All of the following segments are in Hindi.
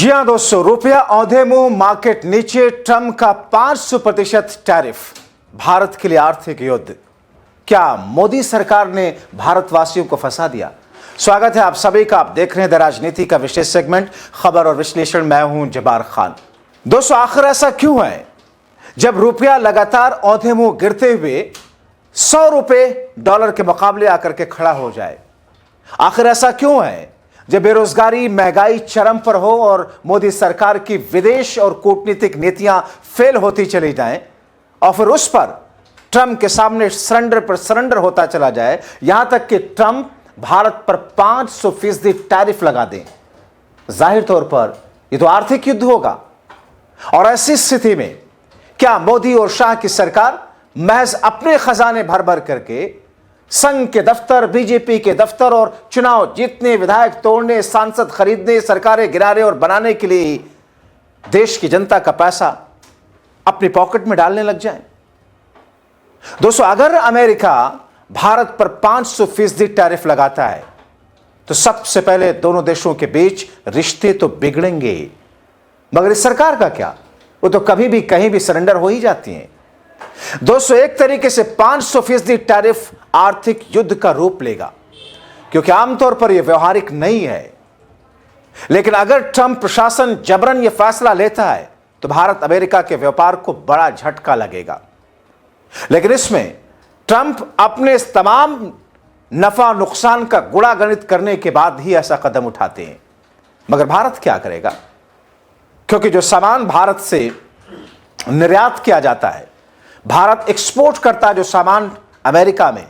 जी हां दोस्तों, रुपया औंधे मुंह, मार्केट नीचे, ट्रंप का 500% टैरिफ, भारत के लिए आर्थिक युद्ध। क्या मोदी सरकार ने भारतवासियों को फंसा दिया? स्वागत है आप सभी का। आप देख रहे हैं द राजनीति का विशेष सेगमेंट खबर और विश्लेषण। मैं हूं जब्बार खान। दोस्तों, आखिर ऐसा क्यों है जब रुपया लगातार औंधे मुंह गिरते हुए 100 रुपए डॉलर के मुकाबले आकर के खड़ा हो जाए? आखिर ऐसा क्यों है जब बेरोजगारी, महंगाई चरम पर हो और मोदी सरकार की विदेश और कूटनीतिक नीतियां फेल होती चली जाएं और फिर उस पर ट्रंप के सामने सरेंडर पर सरेंडर होता चला जाए, यहां तक कि ट्रंप भारत पर 500% टैरिफ लगा दें? जाहिर तौर पर यह तो आर्थिक युद्ध होगा। और ऐसी स्थिति में क्या मोदी और शाह की सरकार महज अपने खजाने भर भर करके संघ के दफ्तर, बीजेपी के दफ्तर और चुनाव जीतने, विधायक तोड़ने, सांसद खरीदने, सरकारें गिराने और बनाने के लिए देश की जनता का पैसा अपनी पॉकेट में डालने लग जाए? दोस्तों, अगर अमेरिका भारत पर 500% टैरिफ लगाता है तो सबसे पहले दोनों देशों के बीच रिश्ते तो बिगड़ेंगे। मगर इस सरकार का क्या? वो तो कभी भी कहीं भी सरेंडर हो ही जाती है। दोस्तों, एक तरीके से 500% टैरिफ आर्थिक युद्ध का रूप लेगा, क्योंकि आमतौर पर यह व्यवहारिक नहीं है। लेकिन अगर ट्रंप प्रशासन जबरन यह फैसला लेता है तो भारत अमेरिका के व्यापार को बड़ा झटका लगेगा। लेकिन इसमें ट्रंप अपने इस तमाम नफा नुकसान का गुणा गणित करने के बाद ही ऐसा कदम उठाते हैं। मगर भारत क्या करेगा? क्योंकि जो सामान भारत से निर्यात किया जाता है, भारत एक्सपोर्ट करता है जो सामान अमेरिका में,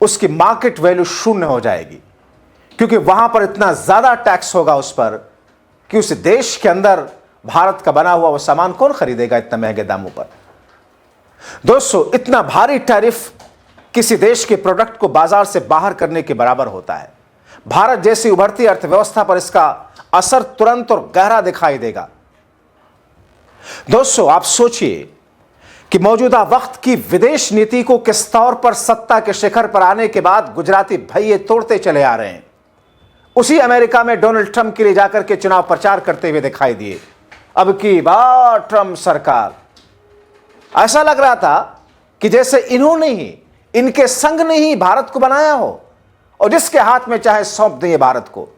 उसकी मार्केट वैल्यू शून्य हो जाएगी, क्योंकि वहां पर इतना ज्यादा टैक्स होगा उस पर कि उस देश के अंदर भारत का बना हुआ वो सामान कौन खरीदेगा इतना महंगे दामों पर? दोस्तों, इतना भारी टैरिफ किसी देश के प्रोडक्ट को बाजार से बाहर करने के बराबर होता है। भारत जैसी उभरती अर्थव्यवस्था पर इसका असर तुरंत और गहरा दिखाई देगा। दोस्तों, आप सोचिए कि मौजूदा वक्त की विदेश नीति को किस तौर पर सत्ता के शिखर पर आने के बाद गुजराती भैये तोड़ते चले आ रहे हैं। उसी अमेरिका में डोनाल्ड ट्रंप के लिए जाकर के चुनाव प्रचार करते हुए दिखाई दिए। अब की बार ट्रंप सरकार, ऐसा लग रहा था कि जैसे इन्होंने ही, इनके संघ ने ही भारत को बनाया हो और जिसके हाथ में चाहे सौंप दें भारत को।